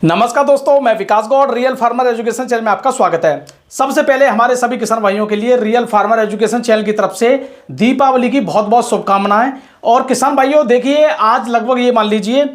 नमस्कार दोस्तों, मैं Vikas Gaur real farmer education channel में आपका स्वागत है। सबसे पहले हमारे सभी किसान भाइयों के लिए रियल फार्मर एजुकेशन चैनल की तरफ से दीपावली की बहुत बहुत शुभकामनाएं। और किसान भाइयों देखिए, आज लगभग ये मान लीजिए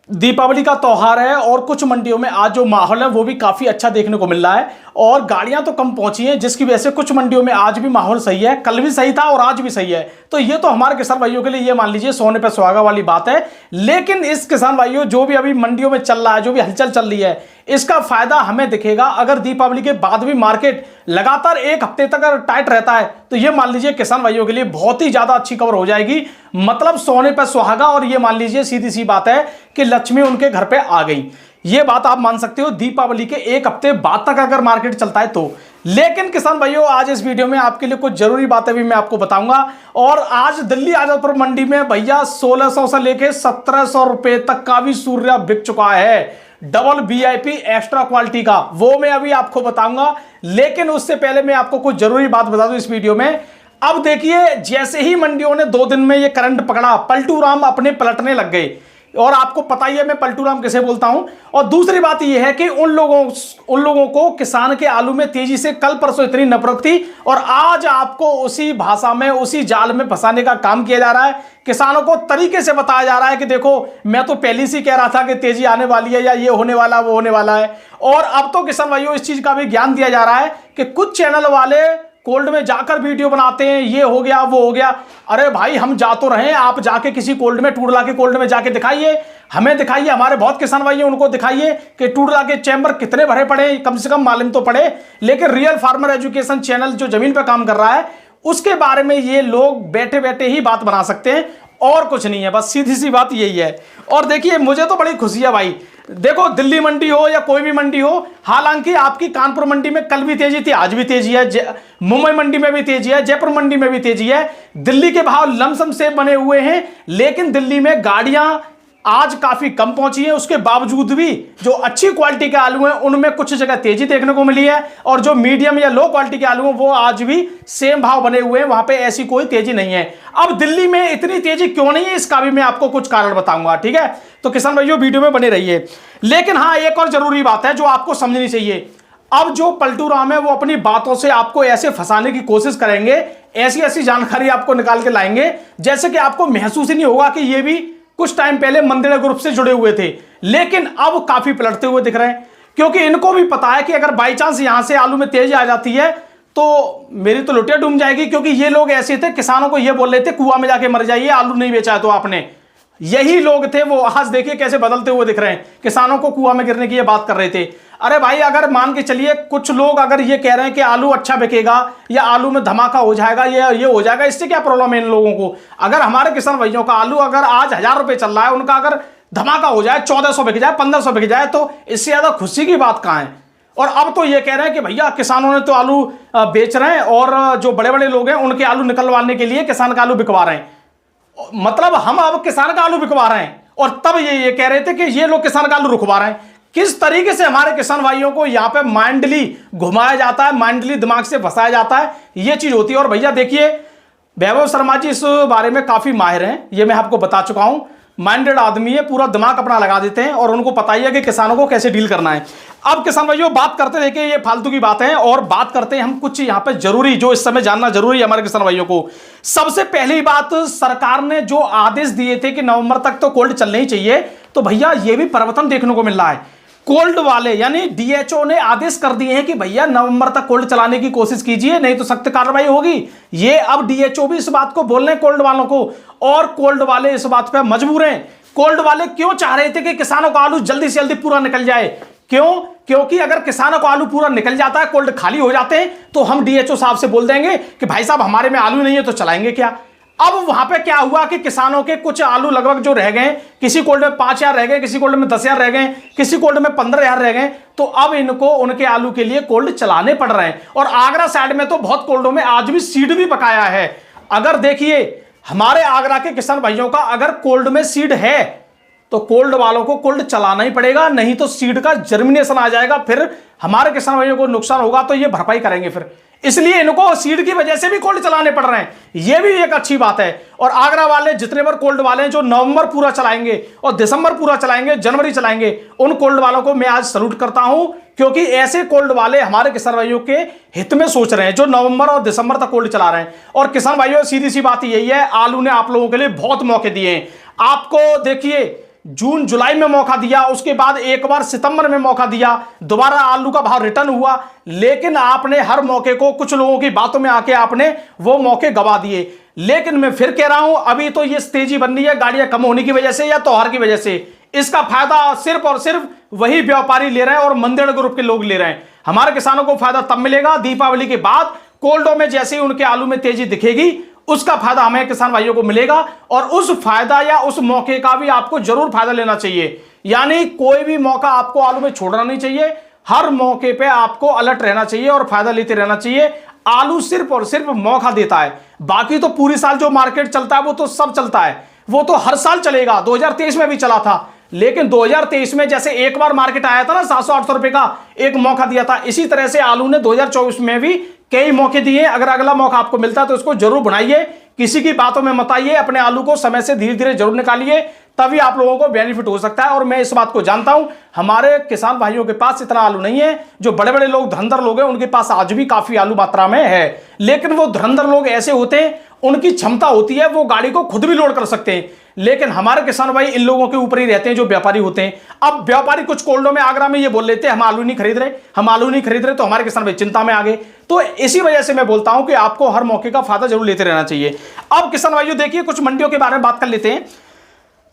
दीपावली का त्यौहार है और कुछ मंडियों में आज जो माहौल है वो भी काफी अच्छा देखने को मिल रहा है और गाड़ियां तो कम पहुंची हैं, जिसकी वजह से कुछ मंडियों में आज भी माहौल सही है। कल भी सही था और आज भी सही है। तो ये तो हमारे किसान भाइयों के लिए ये मान लीजिए सोने पे सुहागा वाली बात है। लेकिन इस किसान भाइयों जो भी अभी मंडियों में चल रहा है, जो भी हलचल चल रही है, इसका फायदा हमें दिखेगा अगर दीपावली के बाद भी मार्केट लगातार एक हफ्ते तक अगर टाइट रहता है तो ये मान लीजिए किसान भाइयों के लिए बहुत ही ज्यादा अच्छी खबर हो जाएगी। मतलब सोने पर सुहागा। और ये मान लीजिए सीधी सी बात है कि लक्ष्मी उनके घर पे आ गई। ये बात आप मान सकते हो दीपावली के एक हफ्ते बाद तक अगर मार्केट चलता है तो। लेकिन किसान भाइयों आज इस वीडियो में आपके लिए कुछ जरूरी बातें भी मैं आपको बताऊंगा। और आज दिल्ली आजादपुर मंडी में भैया 1600 से लेके 1700 रुपए तक का भी सूर्या बिक चुका है, डबल वीआईपी एक्स्ट्रा क्वालिटी का। वो मैं अभी आपको बताऊंगा। लेकिन उससे पहले मैं आपको कुछ जरूरी बात बता दूं इस वीडियो में। अब देखिए, जैसे ही मंडियों ने 2 दिन में ये करंट पकड़ा, पलटू राम अपने पलटने लग गए। और आपको पता ही है मैं पलटू राम किसे बोलता हूं। और दूसरी बात यह है कि उन लोगों को किसान के आलू में तेजी से कल परसों इतनी नफरत थी और आज आपको उसी भाषा में, उसी जाल में फंसाने का काम किया जा रहा है। किसानों को तरीके से बताया जा रहा है कि देखो, मैं तो पहले से कह रहा था कि तेजी आने वाली है या ये होने वाला वो होने वाला है। और अब तो किसान भाइयों इस चीज का भी ज्ञान दिया जा रहा है कि कुछ चैनल वाले कोल्ड में जाकर वीडियो बनाते हैं, ये हो गया वो हो गया। अरे भाई, हम जा तो रहे हैं, आप जाके किसी कोल्ड में, टूडला के कोल्ड में जाके दिखाइए, हमें दिखाइए, हमारे बहुत किसान भाई हैं उनको दिखाइए कि टूडला के चैम्बर कितने भरे पड़े, कम से कम मालूम तो पड़े। लेकिन रियल फार्मर एजुकेशन चैनल जो जमीन पर काम कर रहा है उसके बारे में ये लोग बैठे बैठे ही बात बना सकते हैं और कुछ नहीं है। बस सीधी सी बात यही है। और देखिए, मुझे तो बड़ी खुशी है भाई। देखो, दिल्ली मंडी हो या कोई भी मंडी हो, हालांकि आपकी कानपुर मंडी में कल भी तेजी थी, आज भी तेजी है, मुंबई मंडी में भी तेजी है, जयपुर मंडी में भी तेजी है। दिल्ली के भाव लमसम से बने हुए हैं, लेकिन दिल्ली में गाड़ियां आज काफी कम पहुंची है। उसके बावजूद भी जो अच्छी क्वालिटी के आलू हैं उनमें कुछ जगह तेजी देखने को मिली है और जो मीडियम या लो क्वालिटी के आलू हैं वो आज भी सेम भाव बने हुए हैं, वहां पे ऐसी कोई तेजी नहीं है। अब दिल्ली में इतनी तेजी क्यों नहीं है, इसका भी मैं आपको कुछ कारण बताऊंगा, ठीक है। तो किसान भाइयों वीडियो में बने रहिए। लेकिन हाँ, एक और जरूरी बात है जो आपको समझनी चाहिए। अब जो पलटू राम है वो अपनी बातों से आपको ऐसे फंसाने की कोशिश करेंगे, ऐसी ऐसी जानकारी आपको निकाल के लाएंगे जैसे कि आपको महसूस ही नहीं होगा कि ये भी कुछ टाइम पहले मंदिर ग्रुप से जुड़े हुए थे। लेकिन अब काफी पलटते हुए दिख रहे हैं, क्योंकि इनको भी पता है कि अगर बाई चांस यहां से आलू में तेजी आ जाती है तो मेरी तो लुटिया डूब जाएगी। क्योंकि ये लोग ऐसे थे, किसानों को ये बोल रहे थे कुआं में जाके मर जाइए, आलू नहीं बेचा है तो आपने। यही लोग थे वो, आज देखिए कैसे बदलते हुए दिख रहे हैं। किसानों को कुआं में गिरने की ये बात कर रहे थे। अरे भाई, अगर मान के चलिए कुछ लोग अगर ये कह रहे हैं कि आलू अच्छा बिकेगा या आलू में धमाका हो जाएगा, ये हो जाएगा, इससे क्या प्रॉब्लम है इन लोगों को। अगर हमारे किसान भाइयों का आलू अगर आज 1000 रुपए चल रहा है, उनका अगर धमाका हो जाए, 1400 बिक जाए, 1500 बिक जाए, तो इससे ज्यादा खुशी की बात कहां है। और अब तो ये कह रहे हैं कि भैया किसानों ने तो आलू बेच रहे हैं और जो बड़े बड़े लोग हैं उनके आलू निकलवाने के लिए किसान का आलू बिकवा रहे हैं। मतलब हम अब किसान का आलू बिकवा रहे हैं और तब ये कह रहे थे कि ये लोग किसान का आलू रुकवा रहे हैं। किस तरीके से हमारे किसान भाइयों को यहां पे माइंडली घुमाया जाता है, माइंडली दिमाग से फंसाया जाता है, ये चीज होती है। और भैया देखिए, वैभव शर्मा जी इस बारे में काफी माहिर हैं, ये मैं आपको बता चुका हूं। माइंडेड आदमी है, पूरा दिमाग अपना लगा देते हैं और उनको पता ही है कि किसानों को कैसे डील करना है। अब किसान भाइयों बात करते, देखिए ये फालतू की बात है और बात करते हैं हम कुछ यहाँ पे जरूरी, जो इस समय जानना जरूरी है हमारे किसान भाइयों को। सबसे पहली बात, सरकार ने जो आदेश दिए थे कि नवंबर तक तो कोल्ड चलने ही चाहिए, तो भैया ये भी परिवर्तन देखने को मिल रहा है। कोल्ड वाले यानी डीएचओ ने आदेश कर दिए हैं कि भैया नवंबर तक कोल्ड चलाने की कोशिश कीजिए, नहीं तो सख्त कार्रवाई होगी। ये अब डीएचओ भी इस बात को बोल रहे हैं कोल्ड वालों को, और कोल्ड वाले इस बात पे मजबूर हैं। कोल्ड वाले क्यों चाह रहे थे कि किसानों का आलू जल्दी से जल्दी पूरा निकल जाए? क्यों? क्योंकि अगर किसानों का आलू पूरा निकल जाता है, कोल्ड खाली हो जाते हैं, तो हम डीएचओ साहब से बोल देंगे कि भाई साहब हमारे में आलू नहीं है तो चलाएंगे क्या। अब वहां पे क्या हुआ कि किसानों के कुछ आलू लगभग जो रह गए, किसी कोल्ड में 5000 रह गए, किसी कोल्ड में 10000 रह गए, किसी कोल्ड में 15000 रह गए, तो अब इनको उनके आलू के लिए कोल्ड चलाने पड़ रहे हैं। और आगरा साइड में तो बहुत कोल्डों में आज भी सीड भी पकाया है। अगर देखिए हमारे आगरा के किसान भाइयों का अगर कोल्ड में सीड है तो कोल्ड वालों को कोल्ड चलाना ही पड़ेगा, नहीं तो सीड का जर्मिनेशन आ जाएगा, फिर हमारे किसान भाइयों को नुकसान होगा, तो ये भरपाई करेंगे फिर। इसलिए इनको सीड की वजह से भी कोल्ड चलाने पड़ रहे हैं, ये भी एक अच्छी बात है। और आगरा वाले जितने बार कोल्ड वाले हैं जो नवंबर पूरा चलाएंगे और दिसंबर पूरा चलाएंगे, जनवरी चलाएंगे, उन कोल्ड वालों को मैं आज सैल्यूट करता हूं, क्योंकि ऐसे कोल्ड वाले हमारे किसान भाइयों के हित में सोच रहे हैं जो नवंबर और दिसंबर तक कोल्ड चला रहे हैं। और किसान भाइयों सीधी सी बात यही है, आलू ने आप लोगों के लिए बहुत मौके दिए हैं। आपको देखिए जून जुलाई में मौका दिया, उसके बाद एक बार सितंबर में मौका दिया, दोबारा आलू का भाव रिटर्न हुआ, लेकिन आपने हर मौके को कुछ लोगों की बातों में आके आपने वो मौके गवा दिए। लेकिन मैं फिर कह रहा हूं, अभी तो ये तेजी बन रही है गाड़ियां कम होने की वजह से या त्योहार की वजह से। इसका फायदा सिर्फ और सिर्फ वही व्यापारी ले रहे हैं और मंदिर ग्रुप के लोग ले रहे हैं। हमारे किसानों को फायदा तब मिलेगा दीपावली के बाद, कोल्डो में जैसे ही उनके आलू में तेजी दिखेगी, उसका फायदा हमें किसान भाइयों को मिलेगा। और उस फायदा या उस मौके का भी आपको जरूर फायदा लेना चाहिए। यानी कोई भी मौका आपको आलू में छोड़ना नहीं चाहिए, हर मौके पे आपको अलर्ट रहना चाहिए और फायदा लेते रहना चाहिए। आलू सिर्फ और सिर्फ मौका देता है, बाकी तो पूरी साल जो मार्केट चलता है वो तो सब चलता है, वो तो हर साल चलेगा। 2023 में भी चला था, लेकिन 2023 में जैसे एक बार मार्केट आया था ना 700-800 रुपए का, एक मौका दिया था, इसी तरह से आलू ने 2024 में भी कई मौके दिए। अगर अगला मौका आपको मिलता है तो इसको जरूर बढ़ाइए, किसी की बातों में मत आइए, अपने आलू को समय से धीरे धीरे जरूर निकालिए, तभी आप लोगों को बेनिफिट हो सकता है। और मैं इस बात को जानता हूं, हमारे किसान भाइयों के पास इतना आलू नहीं है। जो बड़े बड़े लोग धुरंधर लोग हैं उनके पास आज भी काफी आलू मात्रा में है, लेकिन वो धुरंधर लोग ऐसे होते हैं, उनकी क्षमता होती है वो गाड़ी को खुद भी लोड कर सकते हैं, लेकिन हमारे किसान भाई इन लोगों के ऊपर ही रहते हैं जो व्यापारी होते हैं। अब व्यापारी कुछ कोल्डों में आगरा में ये बोल लेते हैं हम आलू नहीं खरीद रहे, हम आलू नहीं खरीद रहे, तो हमारे किसान भाई चिंता में आ गए। तो इसी वजह से मैं बोलता हूं कि आपको हर मौके का फायदा जरूर लेते रहना चाहिए। अब किसान भाइयों देखिए कुछ मंडियों के बारे में बात कर लेते हैं।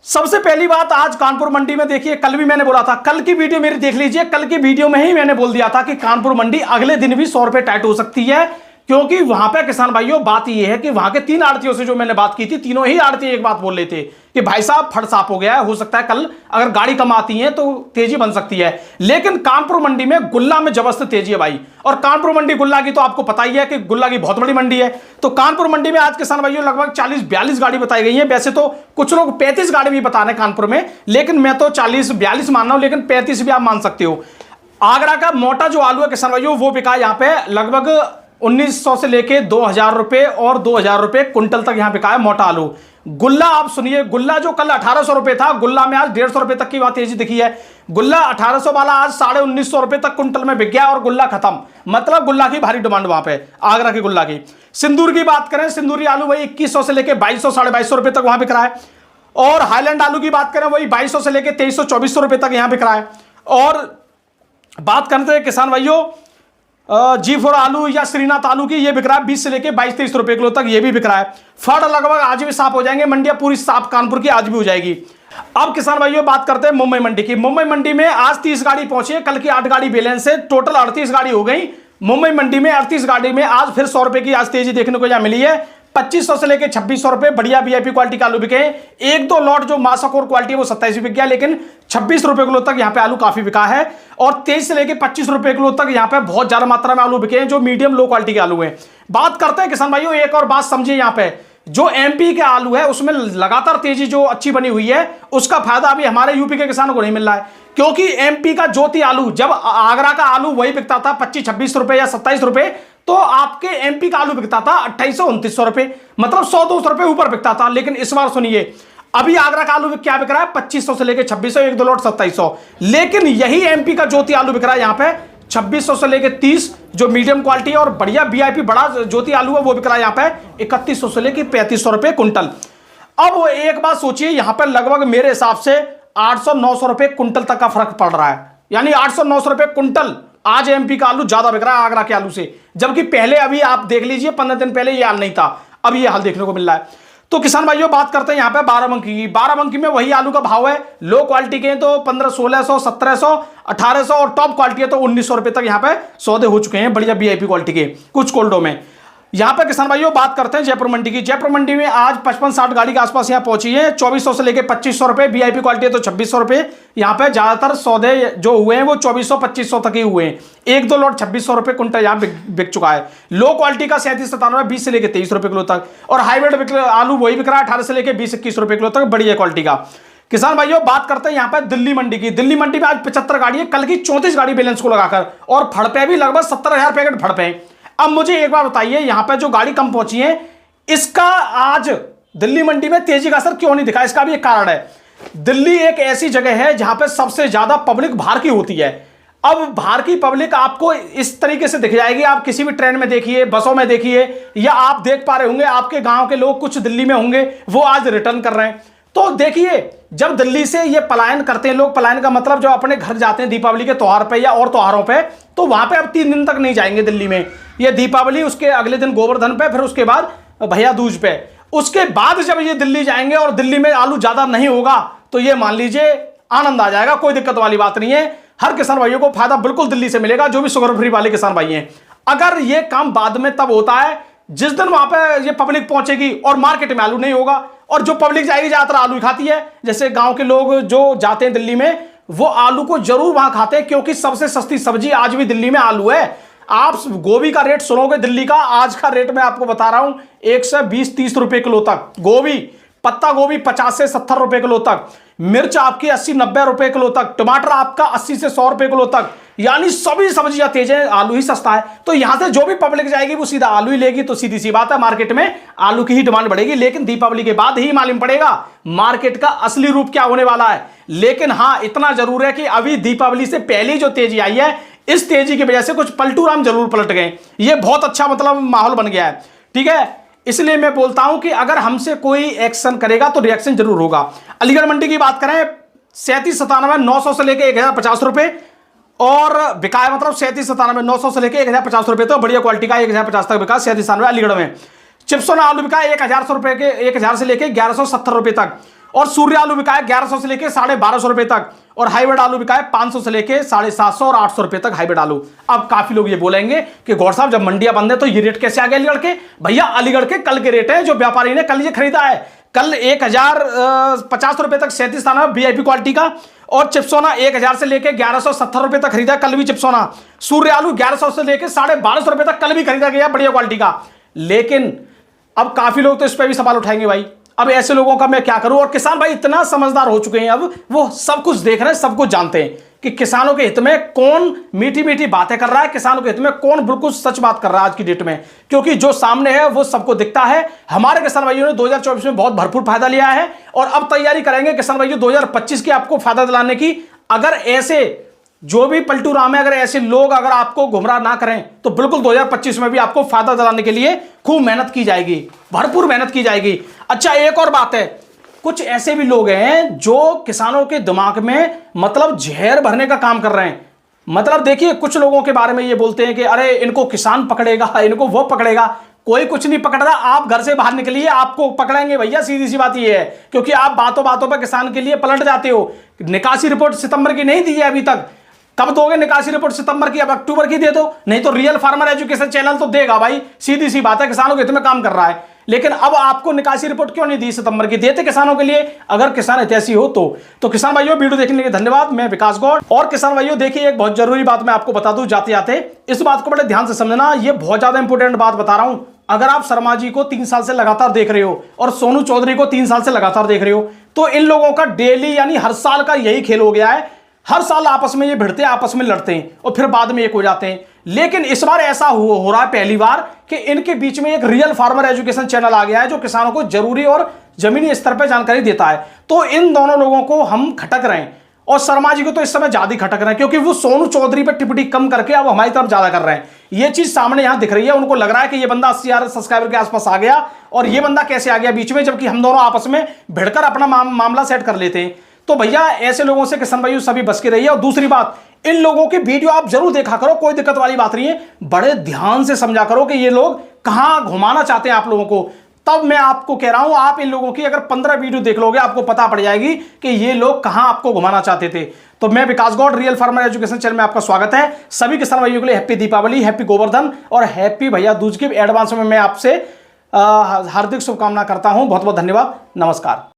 सबसे पहली बात, आज कानपुर मंडी में देखिए, कल भी मैंने बोला था, कल की वीडियो मेरी देख लीजिए, कल की वीडियो में ही मैंने बोल दिया था कि कानपुर मंडी अगले दिन भी 100 रुपए टाइट हो सकती है, क्योंकि वहां पे किसान भाइयों बात यह है कि वहां के 3 आड़तियों से जो मैंने बात की थी, तीनों ही आड़ती एक बात बोल रहे थे कि भाई साहब फट साफ हो गया है, हो सकता है कल अगर गाड़ी कम आती है तो तेजी बन सकती है। लेकिन कानपुर मंडी में गुल्ला में जबरदस्त तेजी है भाई, और कानपुर मंडी गुल्ला की तो आपको पता ही है कि गुल्ला की बहुत बड़ी मंडी है। तो कानपुर मंडी में आज किसान भाइयों लगभग 40-42 गाड़ी बताई गई है। वैसे तो कुछ लोग 35 गाड़ी भी बता रहे हैं कानपुर में, लेकिन मैं तो 40-42 मान रहा हूं, लेकिन 35 भी आप मान सकते हो। आगरा का मोटा जो आलू है किसान भाइयों वो बिका यहाँ पे लगभग 1900 से लेके 2000 रुपए और 2000 रुपए कुंटल तक यहां बिका है मोटा आलू। गुल्ला आप सुनिए, गुल्ला जो कल 1800 रुपए था, गुल्ला में आज 150 रुपए तक की बात तेजी दिखी है। गुल्ला 1800 वाला आज 1950 रुपए तक कुंटल में बिक गया और गुल्ला खत्म। मतलब गुल्ला की भारी डिमांड वहां पे आगरा की गुल्ला की। सिंदूर की बात करें, सिंदूरी आलू वही 2100 से लेके 2200-2250 रुपए तक वहां बिक रहा है। और हाईलैंड आलू की बात करें वही 2200 से लेके 2300-2400 रुपए तक यहां बिक रहा है। और बात करते हैं किसान भाइयों G4 आलू या श्रीनाथ आलू की, ये बिक रहा है 20 से लेके 22-23 रुपए किलो तक, ये भी बिक रहा है। फड़ लगभग आज भी साफ हो जाएंगे, मंडियां पूरी साफ कानपुर की आज भी हो जाएगी। अब किसान भाइयों बात करते हैं मुंबई मंडी की। मुंबई मंडी में आज 30 गाड़ी पहुंची है, कल की 8 गाड़ी बैलेंस है, टोटल 38 गाड़ी हो गई। मुंबई मंडी में 38 गाड़ी में आज फिर 100 रुपए की आज तेजी देखने को यहां मिली है। 2500 से लेके 2600 रुपए बढ़िया वीआईपी क्वालिटी का आलू बिके। एक दो लॉट जो मासक और क्वालिटी है वो 27 बिक गया, लेकिन 26 रुपए किलो तक यहां पे आलू काफी बिका है। और 23 से लेके 25 रुपए किलो तक यहां पे बहुत ज्यादा मात्रा में आलू बिके हैं जो मीडियम लो क्वालिटी के आलू हैं। बात करते हैं किसान भाइयों, एक और बात समझिए, यहां पे जो एमपी के आलू है उसमें लगातार तेजी जो अच्छी बनी हुई है, उसका फायदा अभी हमारे यूपी के किसानों को नहीं मिल रहा है। क्योंकि एमपी का ज्योति आलू, जब आगरा का आलू वही बिकता था 25-26 रुपए या 27 रुपए, तो आपके एमपी का आलू बिकता था 2800-2900 रुपए, मतलब 100-200 रुपए ऊपर बिकता था। लेकिन इस बार सुनिए, अभी आगरा का आलू क्या बिक रहा है 2500 से लेके 2600, एक दो लोट 2700। लेकिन यही एमपी का ज्योति आलू बिक रहा है यहाँ पे 2600 से लेके 30, जो मीडियम क्वालिटी है और बढ़िया वीआईपी बड़ा ज्योति आलू है वो बिक रहा है यहाँ पे 3100 से लेके 3500 रुपए कुंटल। अब एक बात सोचिए, यहां पर लगभग मेरे हिसाब से 800-900 रुपए कुंटल तक का फर्क पड़ रहा है। यानी 800-900 रुपए कुंटल आज एमपी का आलू ज्यादा बिक रहा है आगरा के आलू से, जबकि पहले अभी आप देख लीजिए 15 दिन पहले ये हाल नहीं था, अब ये हाल देखने को मिल रहा है। तो किसान भाइयों बात करते हैं यहाँ पे बाराबंकी की। बाराबंकी में वही आलू का भाव है, लो क्वालिटी के तो 1500-1600, 1700, 1800 और टॉप क्वालिटी है तो 1900 रुपए तक यहाँ पे सौदे हो चुके हैं बढ़िया वीआईपी क्वालिटी के कुछ कोल्डो में। यहां पे किसान भाइयों बात करते हैं जयपुर मंडी की। जयपुर मंडी में आज 55-60 गाड़ी के आसपास यहां पहुंची है, 2400 से लेके 2500 रुपए, वीआईपी क्वालिटी है तो 2600 रुपए। यहां पे ज्यादातर सौदे जो हुए हैं वो 2400-2500 तक ही हुए हैं, एक दो लॉट 2600 रुपए कुंटल यहां बिक चुका है। लो क्वालिटी का 37-97, 20 से लेके 23 रुपए किलो तक, और हाईब्रिड आलू वही बिक रहा है 18 से लेके 20-21 रुपए किलो तक बढ़िया क्वालिटी का। किसान भाइयों बात करते हैं यहां पर दिल्ली मंडी की। दिल्ली मंडी में आज 75 गाड़ी है, कल की 34 गाड़ी बैलेंस को लगाकर, और फड़पे भी लगभग 70,000 पैकेट फड़पे। अब मुझे एक बार बताइए, यहां पर जो गाड़ी कम पहुंची है, इसका आज दिल्ली मंडी में तेजी का असर क्यों नहीं दिखा? इसका भी एक कारण है। दिल्ली एक ऐसी जगह है जहां पर सबसे ज्यादा पब्लिक बाहर की होती है। अब बाहर की पब्लिक आपको इस तरीके से दिख जाएगी, आप किसी भी ट्रेन में देखिए, बसों में देखिए, या आप देख पा रहे होंगे आपके गांव के लोग कुछ दिल्ली में होंगे, वो आज रिटर्न कर रहे हैं। तो देखिए, जब दिल्ली से ये पलायन करते हैं लोग, पलायन का मतलब जब अपने घर जाते हैं दीपावली के त्योहार पे या और त्योहारों पे, तो वहां पे अब 3 दिन तक नहीं जाएंगे दिल्ली में। ये दीपावली, उसके अगले दिन गोवर्धन पे, फिर उसके बाद भैया दूज पे, उसके बाद जब ये दिल्ली जाएंगे और दिल्ली में आलू ज्यादा नहीं होगा तो ये मान लीजिए आनंद आ जाएगा, कोई दिक्कत वाली बात नहीं है। हर किसान भाइयों को फायदा बिल्कुल दिल्ली से मिलेगा, जो भी शुगर फ्री वाले किसान भाई हैं। अगर ये काम बाद में तब होता है जिस दिन वहां पे ये पब्लिक पहुंचेगी और मार्केट में आलू नहीं होगा, और जो पब्लिक जाएगी ज्यादातर आलू खाती है। जैसे गांव के लोग जो जाते हैं दिल्ली में, वो आलू को जरूर वहां खाते हैं, क्योंकि सबसे सस्ती सब्जी आज भी दिल्ली में आलू है। आप गोभी का रेट सुनोगे दिल्ली का, आज का रेट मैं आपको बता रहा हूं 120-30 रुपए किलो तक गोभी, पत्ता गोभी 50 से 70 रुपए किलो तक, मिर्च आपकी 80-90 रुपए किलो तक, टमाटर आपका 80 से 100 रुपए किलो तक, यानी सभी सब्जियां तेज है, आलू ही सस्ता है। तो यहां से जो भी पब्लिक जाएगी वो सीधा आलू ही लेगी, तो सीधी सी बात है मार्केट में आलू की ही डिमांड बढ़ेगी। लेकिन दीपावली के बाद ही मालूम पड़ेगा मार्केट का असली रूप क्या होने वाला है। लेकिन हां, इतना जरूर है कि अभी दीपावली से पहले जो तेजी आई है, इस तेजी की वजह से कुछ पलटू राम जरूर पलट गए। ये बहुत अच्छा मतलब माहौल बन गया है, ठीक है। इसलिए मैं बोलता हूं कि अगर हमसे कोई एक्शन करेगा तो रिएक्शन जरूर होगा। अलीगढ़ मंडी की बात करें, 37-97 900 से लेकर 1050 रुपए, और बिकाय मतलब 37-97 900 से लेकर 1050 रुपए, तो बढ़िया क्वालिटी का 1050 तक बिका 37-97 अलीगढ़ में। चिप्सोना आलू बिका 1000 रुपए के 1000 से लेकर 1170 रुपए तक, और सूर्य आलू बिका 1100 से लेकर 1250 रुपए तक, और हाइब्रिड आलू बिका 500 से लेकर 750 और 800 रुपए तक हाइब्रिड आलू। अब काफी लोग ये बोलेंगे कि गौर साहब जब मंडियां बंद है तो ये रेट कैसे आ गए अलीगढ़ के? भैया अलीगढ़ के कल के रेट है, जो व्यापारी ने कल ये खरीदा है। कल 1050 रुपए तक 37-97 वीआईपी क्वालिटी का, और चिप्सोना 1000 से लेकर 1170 रुपए तक खरीदा कल भी चिप्सोना। सूर्य आलू 1100 से लेकर 1250 रुपए तक कल भी खरीदा गया बढ़िया क्वालिटी का। लेकिन अब काफी लोग तो इस पर भी सवाल उठाएंगे, भाई अब ऐसे लोगों का मैं क्या करूं? और किसान भाई इतना समझदार हो चुके हैं, अब वो सब कुछ देख रहे हैं, सब कुछ जानते हैं कि किसानों के हित में कौन मीठी मीठी बातें कर रहा है, किसानों के हित में कौन बिल्कुल सच बात कर रहा है आज की डेट में। क्योंकि जो सामने है वो सबको दिखता है। हमारे किसान भाइयों ने 2024 में बहुत भरपूर फायदा लिया है, और अब तैयारी करेंगे किसान भाइयों 2025 की आपको फायदा दिलाने की। अगर ऐसे जो भी पलटू राम है, अगर ऐसे लोग अगर आपको गुमराह ना करें, तो बिल्कुल 2025 में भी आपको फायदा दिलाने के लिए खूब मेहनत की जाएगी, भरपूर मेहनत की जाएगी। अच्छा, एक और बात है, कुछ ऐसे भी लोग हैं जो किसानों के दिमाग में मतलब जहर भरने का काम कर रहे हैं। मतलब देखिए, कुछ लोगों के बारे में ये बोलते हैं कि अरे इनको किसान पकड़ेगा, इनको वो पकड़ेगा। कोई कुछ नहीं पकड़ रहा, आप घर से बाहर निकलिए, आपको पकड़ेंगे भैया, सीधी सी बात ये है। क्योंकि आप बातों बातों पर किसान के लिए पलट जाते हो। निकासी रिपोर्ट सितंबर की नहीं दी है अभी तक, कब दोगे निकासी रिपोर्ट? सितंबर की, अब अक्टूबर की दे दो, नहीं तो रियल फार्मर एजुकेशन चैनल तो देगा भाई, सीधी सी बात है, किसानों के हित में काम कर रहा है। लेकिन अब आपको निकासी रिपोर्ट क्यों नहीं दी सितंबर की? देते किसानों के लिए, अगर किसान हितैषी हो तो किसान भाइयों वीडियो देखने के लिए धन्यवाद। मैं विकास गौड़। और किसान भाइयों देखिए, एक बहुत जरूरी बात मैं आपको बता दूं जाते जाते, इस बात को बड़े ध्यान से समझना, ये बहुत ज्यादा इंपॉर्टेंट बात बता रहा हूं। अगर आप शर्मा जी को 3 साल से लगातार देख रहे हो और सोनू चौधरी को 3 साल से लगातार देख रहे हो, तो इन लोगों का डेली यानी हर साल का यही खेल हो गया है। हर साल आपस में ये भिड़ते हैं, आपस में लड़ते हैं, और फिर बाद में एक हो जाते हैं। लेकिन इस बार ऐसा हो रहा है पहली बार कि इनके बीच में एक रियल फार्मर एजुकेशन चैनल आ गया है, जो किसानों को जरूरी और जमीनी स्तर पर जानकारी देता है। तो इन दोनों लोगों को हम खटक रहे हैं, और शर्मा जी को तो इस समय ज्यादा ही खटक रहे हैं, क्योंकि वो सोनू चौधरी पर टिप्पणी कम करके अब हमारी तरफ ज्यादा कर रहे हैं। ये चीज सामने यहां दिख रही है। उनको लग रहा है कि ये बंदा 80,000 सब्सक्राइबर के आसपास आ गया, और ये बंदा कैसे आ गया बीच में, जबकि हम दोनों आपस में भिड़कर अपना मामला सेट कर लेते हैं। तो भैया ऐसे लोगों से किसान भाइयों सभी बच के रहिए। और दूसरी बात, इन लोगों की वीडियो आप जरूर देखा करो, कोई दिक्कत वाली बात नहीं है। बड़े ध्यान से समझा करो कि ये लोग कहां घुमाना चाहते हैं आप लोगों को। तब मैं आपको कह रहा हूं, आप इन लोगों की अगर 15 वीडियो देख लोगे, आपको पता पड़ जाएगी कि ये लोग कहां आपको घुमाना चाहते थे। तो मैं Vikas Gaur, real farmer education channel में आपका स्वागत है। सभी किसान भाइयों के लिए हैप्पी दीपावली, हैप्पी गोवर्धन और हैप्पी भैया दूज की एडवांस में मैं आपसे हार्दिक शुभकामना करता हूं। बहुत बहुत धन्यवाद। नमस्कार।